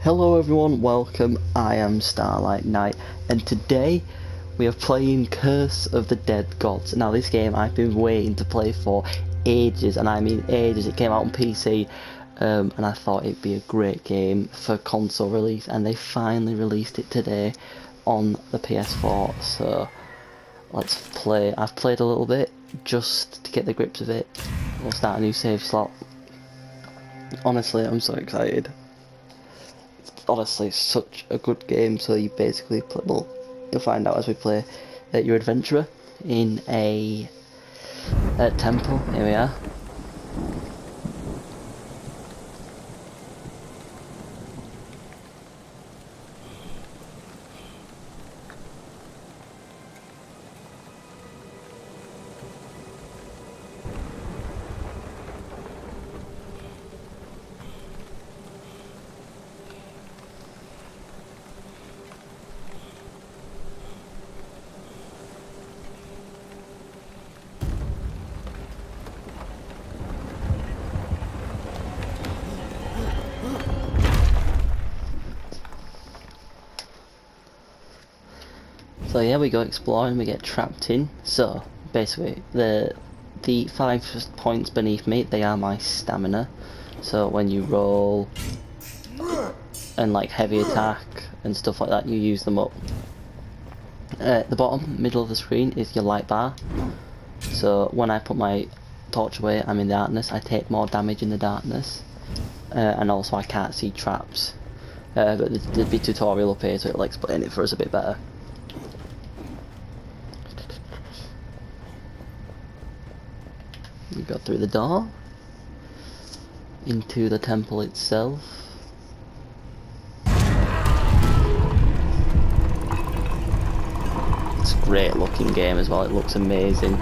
Hello everyone, welcome. I am Starlight Knight, and today we are playing Curse of the Dead Gods. Now this game I've been waiting to play for ages, and I mean ages. It came out on PC, and I thought it'd be a great game for console release, and they finally released it today on the PS4, so let's play. I've played a little bit, just to get the grips of it. We'll start a new save slot. Honestly, I'm so excited. Honestly, such a good game. So you basically play, well, you'll find out as we play that you're an adventurer in a temple. Here we are. So yeah, we go exploring, we get trapped in. So basically, the 5 points beneath me, they are my stamina. So when you roll and like heavy attack and stuff like that, you use them up. At the bottom, middle of the screen is your light bar. So when I put my torch away, I'm in darkness. I take more damage in the darkness, and also I can't see traps. But there'd be tutorial up here, so it'll explain it for us a bit better. We go through the door into the temple itself. It's a great looking game as well, it looks amazing.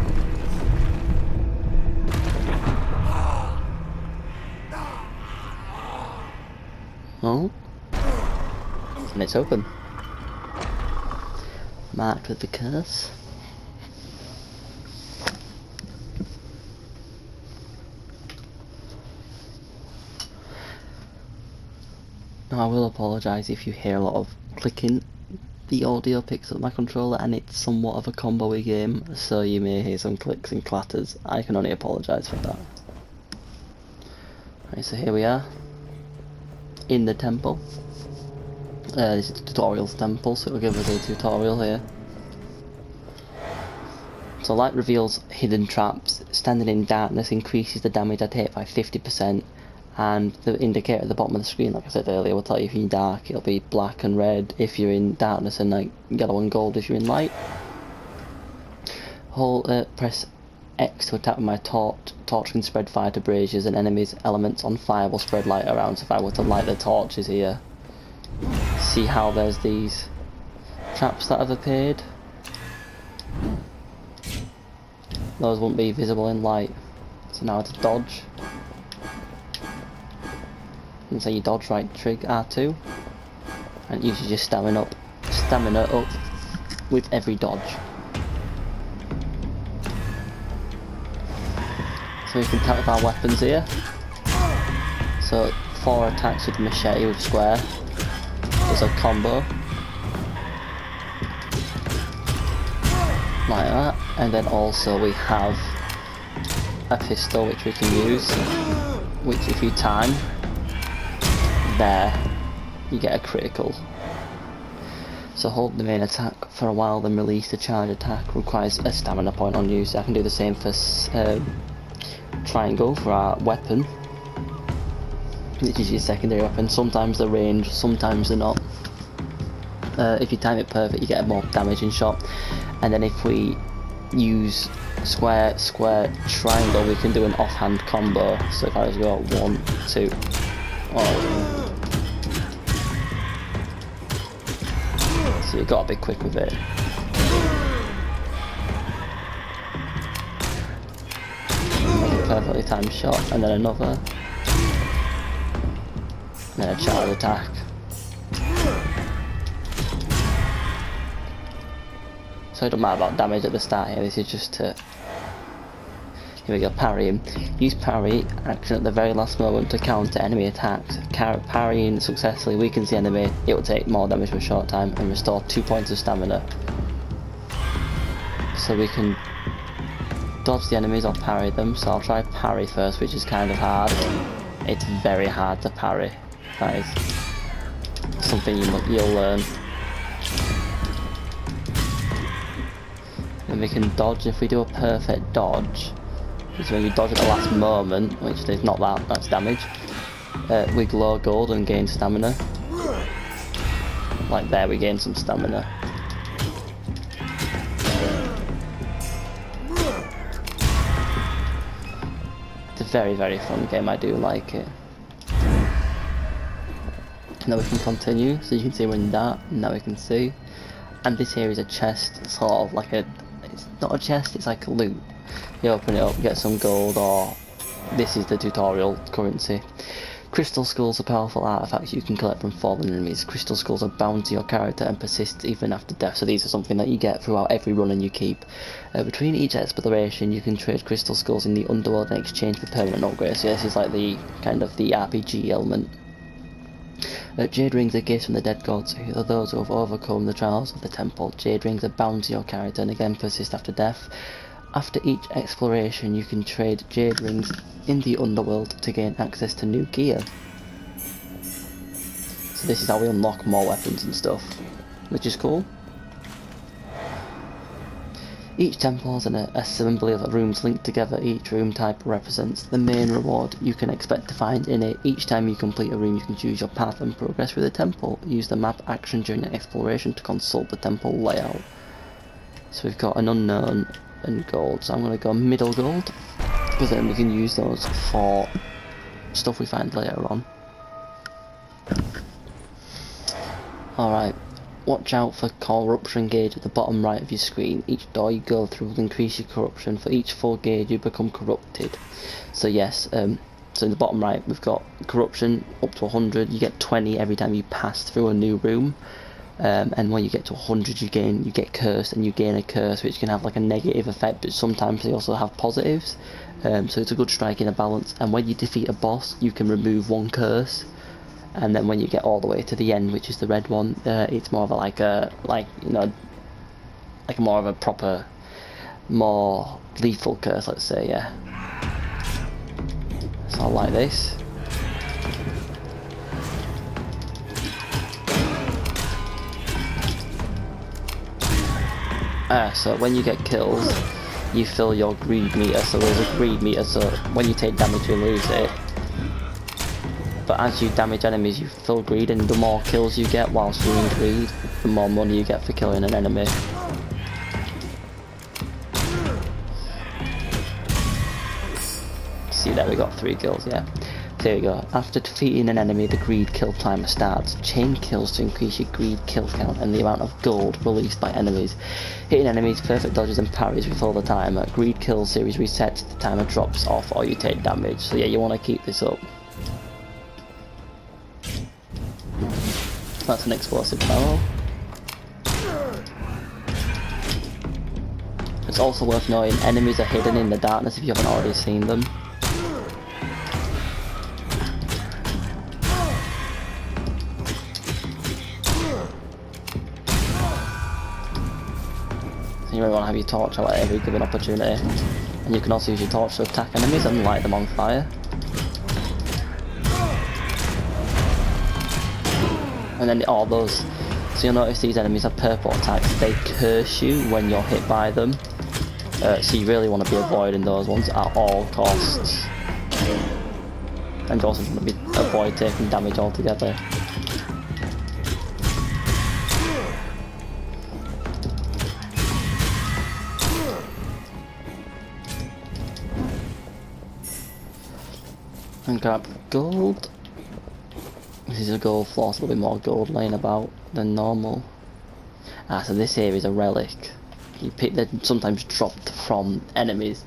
Oh, and it's open. Marked with the curse. Now I will apologise if you hear a lot of clicking. The audio picks up my controller and it's somewhat of a combo-y game, so you may hear some clicks and clatters. I can only apologise for that. Right, so here we are in the temple. This is a tutorials temple, so it'll give us a tutorial here. So light reveals hidden traps. Standing in darkness increases the damage I take by 50%. And the indicator at the bottom of the screen, like I said earlier, will tell you if you're in dark, it'll be black and red if you're in darkness, and like yellow and gold if you're in light. Press X to attack with my torch. Torch can spread fire to braziers, and enemies' elements on fire will spread light around. So if I were to light the torches here, see how there's these traps that have appeared? Those won't be visible in light. So now to dodge. And so you dodge, right trig R2, and it uses your stamina up with every dodge. So we can attack with our weapons here. So 4 attacks with machete with square is a combo, like that. And then also we have a pistol which we can use, which if you time there, you get a critical. So hold the main attack for a while, then release the charge attack. Requires a stamina point on use. I can do the same for triangle for our weapon, which is your secondary weapon. Sometimes they're ranged, sometimes they're not. If you time it perfect, you get a more damaging shot. And then if we use square, square, triangle, we can do an offhand combo. So if I just go 1, 2, oh. So you've got to be quick with it. Like a perfectly timed shot, and then another. And then a charge attack. So it doesn't matter about damage at the start here, this is just to Here we go, parrying. Use parry action at the very last moment to counter enemy attacks. Parrying successfully weakens the enemy. It will take more damage for a short time and restore 2 points of stamina. So we can dodge the enemies or parry them. So I'll try parry first, which is kind of hard. It's very hard to parry. That is something you'll learn. And we can dodge. If we do a perfect dodge, which is when you dodge at the last moment, which is not that, that's damage, we glow gold and gain stamina. Like there, we gain some stamina. It's a very, very fun game, I do like it. Now we can continue, so you can see we're in that, now we can see. And this here is a chest, sort of like a, it's not a chest, it's like a loot. You open it up, get some gold, or this is the tutorial currency. Crystal skulls are powerful artifacts you can collect from fallen enemies. Crystal skulls are bound to your character and persist even after death, so these are something that you get throughout every run you keep. Between each exploration you can trade crystal skulls in the underworld in exchange for permanent upgrades, so this is like the kind of the RPG element. Jade rings are gifts from the dead gods, who are those who have overcome the trials of the temple. Jade rings are bound to your character and again persist after death. After each exploration you can trade jade rings in the underworld to gain access to new gear. So this is how we unlock more weapons and stuff, which is cool. Each temple has an assembly of rooms linked together. Each room type represents the main reward you can expect to find in it. Each time you complete a room you can choose your path and progress through the temple. Use the map action during the exploration to consult the temple layout. So we've got an unknown and gold, so I'm going to go middle gold, because then we can use those for stuff we find later on. Alright. Watch out for corruption gauge at the bottom right of your screen. Each door you go through will increase your corruption. For each full gauge you become corrupted. So yes, so in the bottom right we've got corruption up to 100. You get 20 every time you pass through a new room. And when you get to 100 you get cursed, and you gain a curse which can have like a negative effect, but sometimes they also have positives. So it's a good striking a balance, and when you defeat a boss you can remove one curse. And then when you get all the way to the end, which is the red one, it's more of a more of a proper, more lethal curse, let's say, yeah. So I like this. So when you get kills, you fill your greed meter. So there's a greed meter, so when you take damage you lose it. But as you damage enemies you fill greed, and the more kills you get whilst you're in greed, the more money you get for killing an enemy. See there, we got 3 kills, yeah. There we go. After defeating an enemy the greed kill timer starts. Chain kills to increase your greed kill count and the amount of gold released by enemies. Hitting enemies, perfect dodges and parries before the timer. Greed kill series resets, the timer drops off or you take damage. So yeah, you want to keep this up. That's an explosive barrel. It's also worth knowing enemies are hidden in the darkness if you haven't already seen them. So you might want to have your torch out at every given opportunity. And you can also use your torch to attack enemies and light them on fire. And then all those, so you'll notice these enemies have purple attacks, they curse you when you're hit by them. So you really want to be avoiding those ones at all costs. And you also want to avoid taking damage altogether. And grab gold. This is a gold floor, so there'll be more gold laying about than normal. So this here is a relic. They're sometimes dropped from enemies.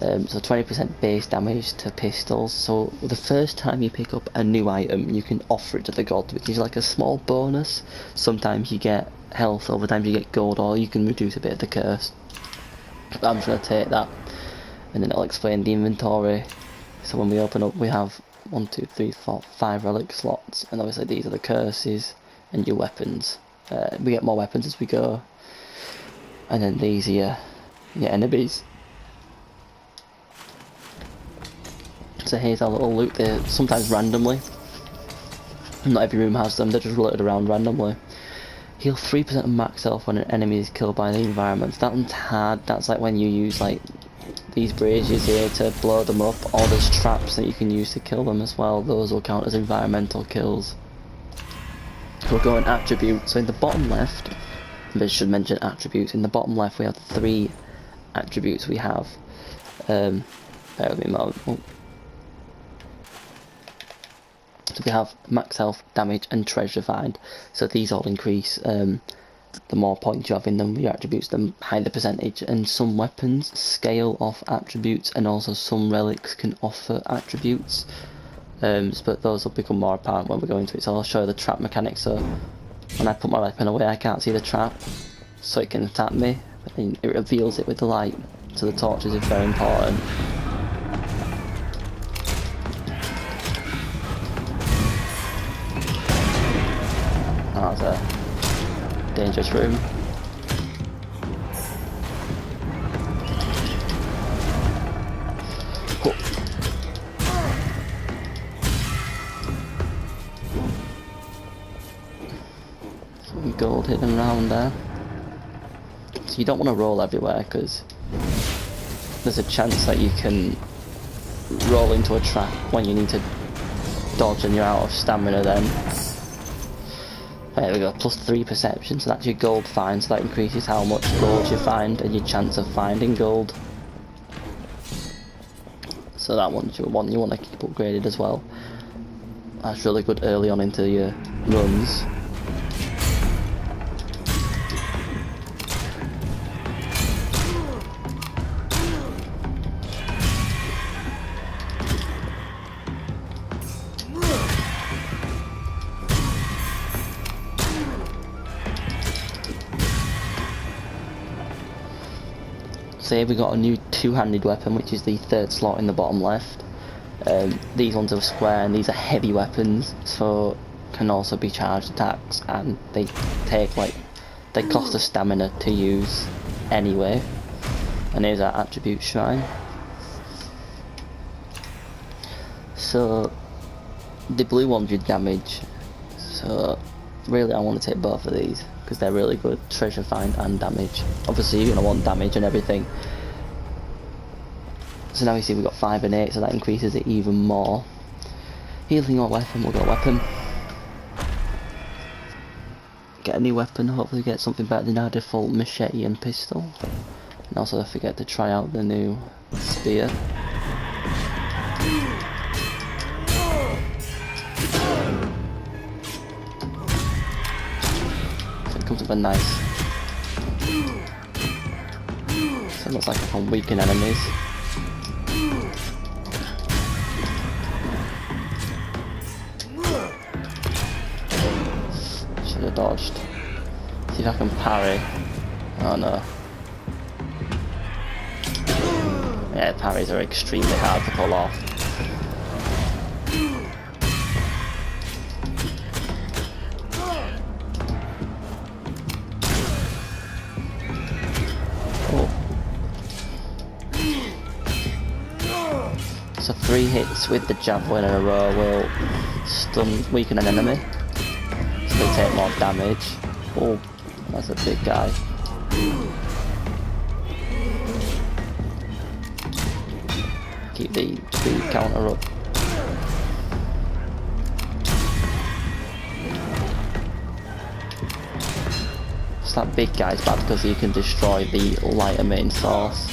So 20% base damage to pistols. So the first time you pick up a new item, you can offer it to the god, which is like a small bonus. Sometimes you get health, other times you get gold, or you can reduce a bit of the curse. But I'm just going to take that. and then it'll explain the inventory. So when we open up, we have 1, 2, 3, 4, 5 relic slots, and obviously these are the curses and your weapons. We get more weapons as we go, and then these are your enemies. So here's our little loot. They're sometimes randomly. Not every room has them, they're just littered around randomly. Heal 3% of max health when an enemy is killed by the environment. That one's hard. That's like when you use like these braziers here to blow them up, or there's traps that you can use to kill them as well. Those will count as environmental kills. We'll go on attributes. So in the bottom left, I should mention attributes. In the bottom left we have 3 attributes we have. Bear with me a moment. Oh. So we have max health, damage and treasure find. So these all increase the more points you have in them, your attributes, the higher the percentage. And some weapons scale off attributes, and also some relics can offer attributes. But those will become more apparent when we go into it. So I'll show you the trap mechanics. So when I put my weapon away, I can't see the trap, so it can attack me. But then it reveals it with the light. So the torches is very important. Oh, that's a dangerous room. Oh. Some gold hidden around there. So you don't want to roll everywhere, because there's a chance that you can roll into a trap when you need to dodge and you're out of stamina then. There we go, plus 3 perception, so that's your gold find, so that increases how much gold you find and your chance of finding gold. So that one's your one you want to keep upgraded as well. That's really good early on into your runs. So here we got a new 2-handed weapon, which is the 3rd slot in the bottom left. These ones are square and these are heavy weapons, so can also be charged attacks, and they cost a stamina to use anyway. And here's our attribute shrine. So the blue ones with damage, so really I want to take both of these because they're really good, treasure find and damage. Obviously you're going to want damage and everything. So now you see we've got 5 and 8, so that increases it even more. Healing your weapon, we'll go weapon. Get a new weapon, hopefully get something better than our default machete and pistol. And also don't forget to try out the new spear. Comes with a nice, so it looks like it can weaken enemies. Should have dodged. See if I can parry. Oh no. Yeah, parries are extremely hard to pull off. So 3 hits with the javelin in a row will weaken an enemy, so they take more damage. Oh, that's a big guy. Keep the speed counter up. So that big guy's bad because he can destroy the lighter main source,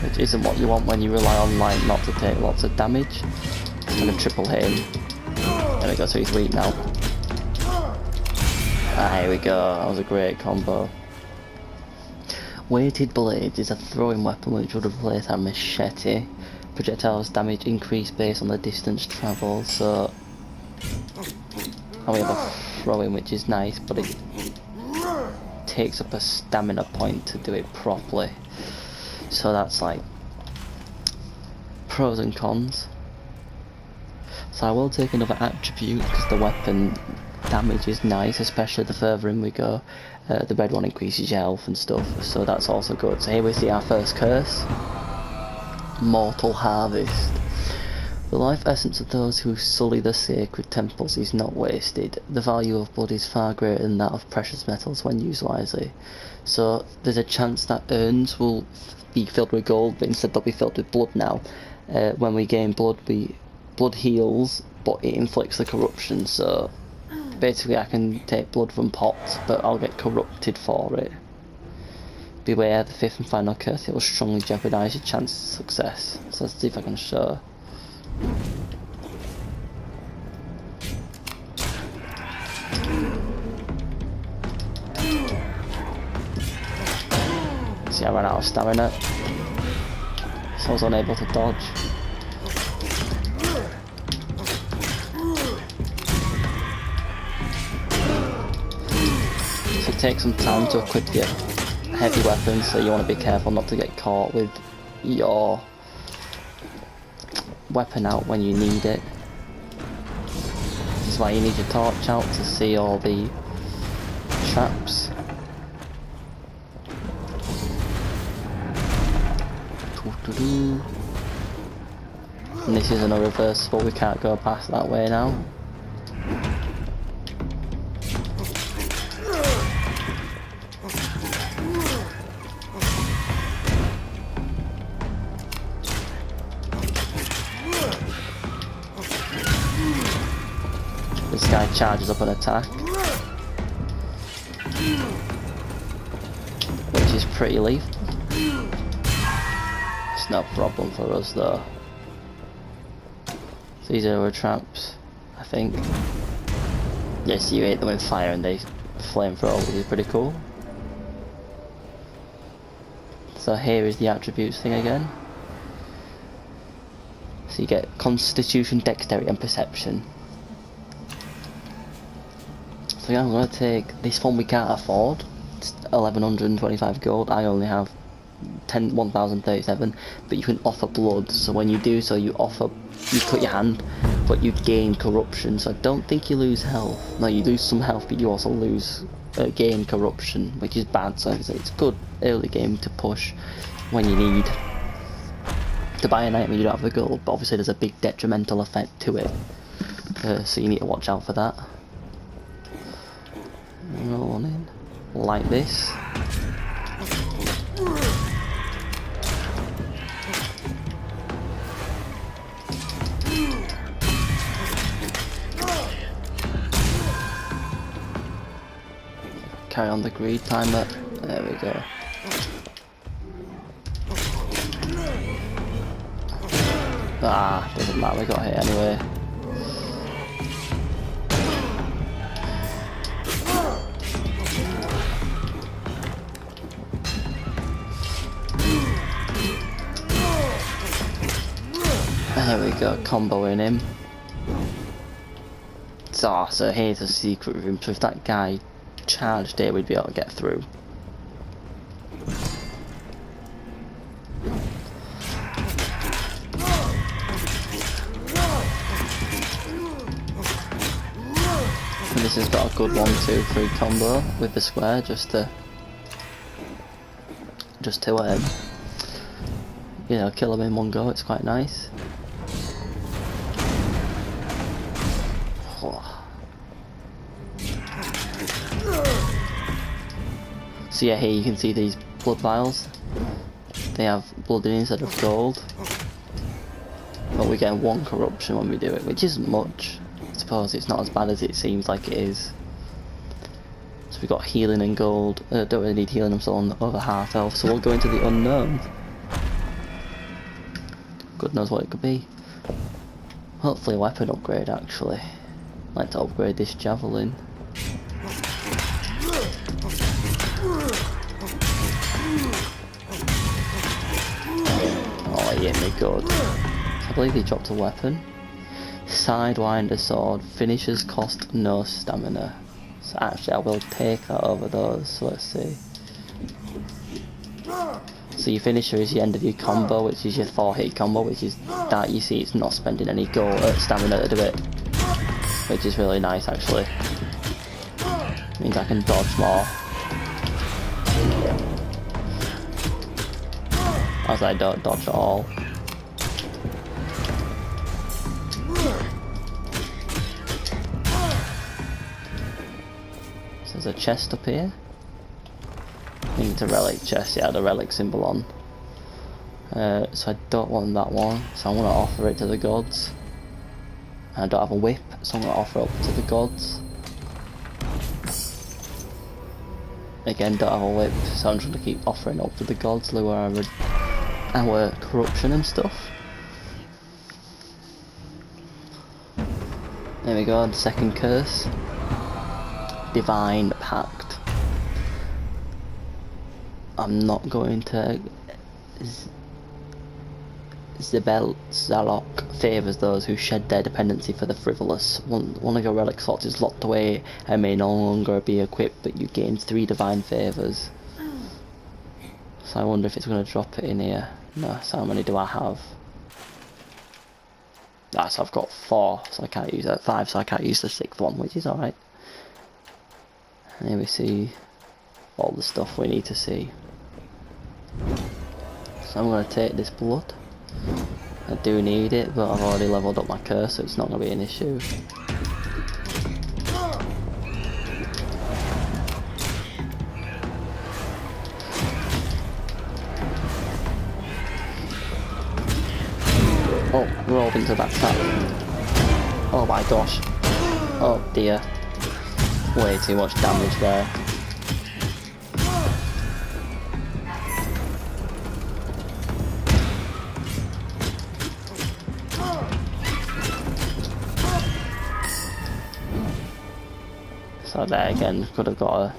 which isn't what you want when you rely on light not to take lots of damage. It's gonna triple hit him. There we go, so he's weak now. Ah, here we go, that was a great combo. Weighted Blades is a throwing weapon which would replace our machete. Projectiles damage increase based on the distance travelled, so we have a throwing which is nice, but it takes up a stamina point to do it properly. So that's like pros and cons. So I will take another attribute because the weapon damage is nice, especially the further in we go. The red one increases your health and stuff, so that's also good. So here we see our first curse. Mortal Harvest. The life essence of those who sully the sacred temples is not wasted. The value of blood is far greater than that of precious metals when used wisely. So there's a chance that urns will be filled with gold, but instead they'll be filled with blood now. When we gain blood, blood heals, but it inflicts the corruption, so basically I can take blood from pots, but I'll get corrupted for it. Beware, the fifth and final curse, it will strongly jeopardise your chance of success. So let's see if I can show. See, I ran out of stamina, so I was unable to dodge. So it takes some time to equip your heavy weapons, so you want to be careful not to get caught with your weapon out when you need it. This is why you need your torch out to see all the traps. And this is an irreversible, we can't go past that way now. This guy charges up an attack, which is pretty lethal. It's no problem for us though. So these are our traps, I think. Yes, you hit them with fire and they flamethrower, which is pretty cool. So here is the attributes thing again. So you get Constitution, Dexterity and Perception. So yeah, I'm going to take this one we can't afford. It's 1125 gold. I only have 1037, but you can offer blood, so when you do so you cut your hand, but you gain corruption, so I don't think you lose health. No, you lose some health, but you also lose gain corruption, which is bad, so it's good early game to push when you need to buy an item you don't have the gold, but obviously there's a big detrimental effect to it, so you need to watch out for that. Roll on in, like this. Carry on the greed timer. There we go. Ah, doesn't matter, we got hit anyway. There we go, comboing him. So here's a secret room, so if that guy charged here, we'd be able to get through. And this has got a good 1-2-3 combo with the square, just to you know, kill him in one go. It's quite nice. So yeah, here you can see these blood vials. They have blood in instead of gold. But we get 1 corruption when we do it, which isn't much. I suppose it's not as bad as it seems like it is. So we got healing and gold. Don't really need healing, I'm still on over half health, so we'll go into the unknown. God knows what it could be. Hopefully a weapon upgrade actually. I'd like to upgrade this javelin. Oh, he hit me good. I believe he dropped a weapon. Sidewinder sword. Finishers cost no stamina. So actually I will take that over those, so let's see. So your finisher is the end of your combo, which is your 4-hit combo, which is that you see it's not spending any stamina to do it. Which is really nice actually. Means I can dodge more. As I don't dodge at all. So there's a chest up here. I think it's a relic chest, yeah, the relic symbol on. So I don't want that one, so I'm going to offer it to the gods. And I don't have a whip, so I'm going to offer it up to the gods. Again, don't have a whip, so I'm just going to keep offering up to the gods, lower our corruption and stuff. There we go, the second curse. Divine Pact. I'm not going to... Zalok favours those who shed their dependency for the frivolous. One of your relic slots is locked away and may no longer be equipped, but you gain 3 divine favours. So I wonder if it's going to drop it in here. No, so how many do I have? Ah, so I've got 4, so I can't use that. 5, so I can't use the 6th one, which is alright. And here we see all the stuff we need to see. So I'm going to take this blood. I do need it, but I've already leveled up my curse, so it's not going to be an issue. Oh, rolled into that trap. Oh my gosh. Oh dear. Way too much damage there. So there again, could have got a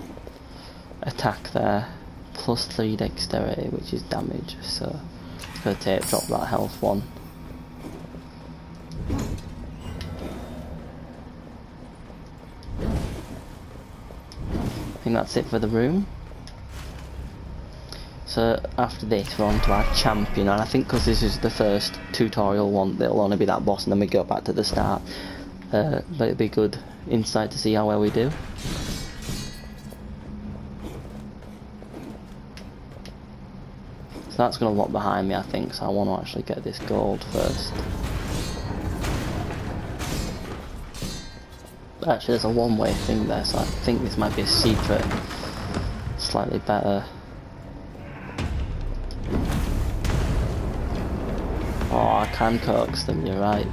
attack there. Plus 3 dexterity, which is damage, so gonna drop that health one. I think that's it for the room. So after this we're on to our champion, and I think because this is the first tutorial one, there'll only be that boss and then we go back to the start. But it'd be good insight to see how well we do. So that's going to lock behind me, I think, so I want to actually get this gold first. Actually there's a one-way thing there, so I think this might be a secret. Slightly better. Oh, I can coax them, you're right.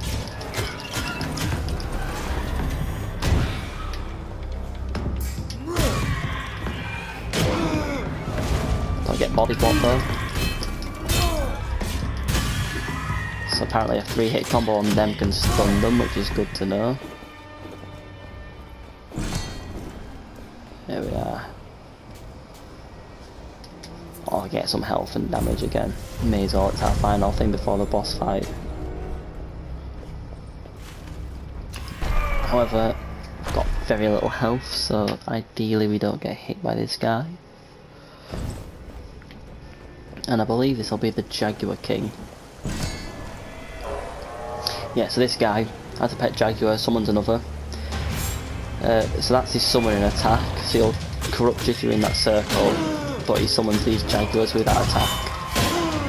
Don't get body blocked though. So apparently a 3-hit combo on them can stun them, which is good to know. There we are. Oh, I'll get some health and damage again. May as well, it's our final thing before the boss fight. However, I've got very little health, so ideally we don't get hit by this guy. And I believe this will be the Jaguar King. Yeah, so this guy has a pet jaguar, summons another. So that's his summoning attack, so he'll corrupt you if you're in that circle, but he summons these jaguars with that attack,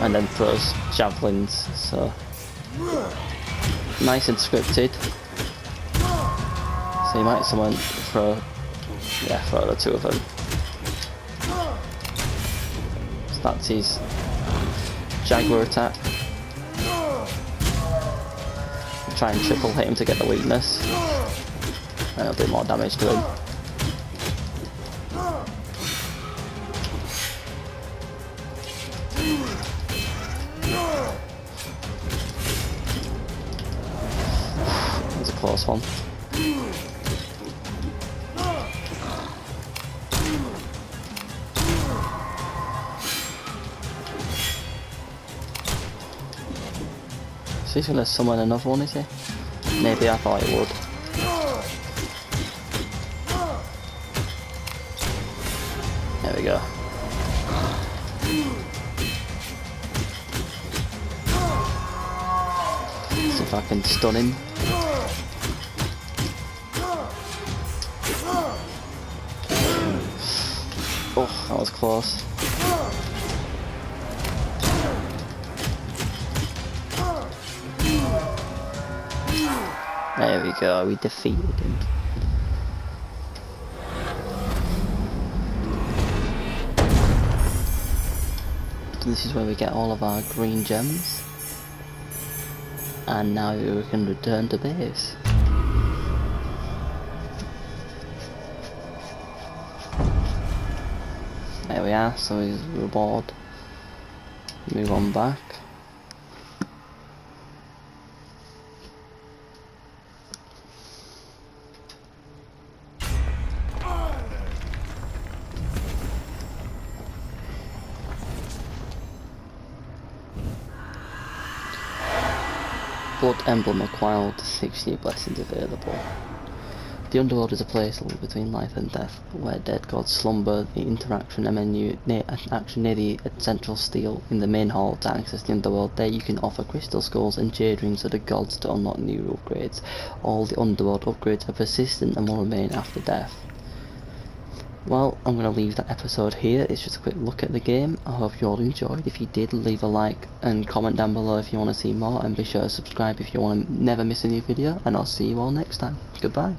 and then throws javelins, so nice and scripted. So you might throw the 2 of them. So that's his jaguar attack. Try and triple hit him to get the weakness. And it'll do more damage to him. It's a close one. So he's gonna summon another one, is he? Maybe I thought he would. There we go. See if I can stun him. Oh, that was close. There we go, we defeated him. This is where we get all of our green gems. And now we can return to base. There we are, so his reward. Move on back. Blood Emblem acquired, 60 blessings available. The underworld is a place between life and death, where dead gods slumber. The interaction menu action near the central steel in the main hall to access the underworld. There you can offer crystal skulls and jade rings to the gods to unlock new upgrades. All the underworld upgrades are persistent and will remain after death. Well, I'm going to leave that episode here. It's just a quick look at the game. I hope you all enjoyed. If you did, leave a like and comment down below if you want to see more, and be sure to subscribe if you want to never miss a new video, and I'll see you all next time. Goodbye.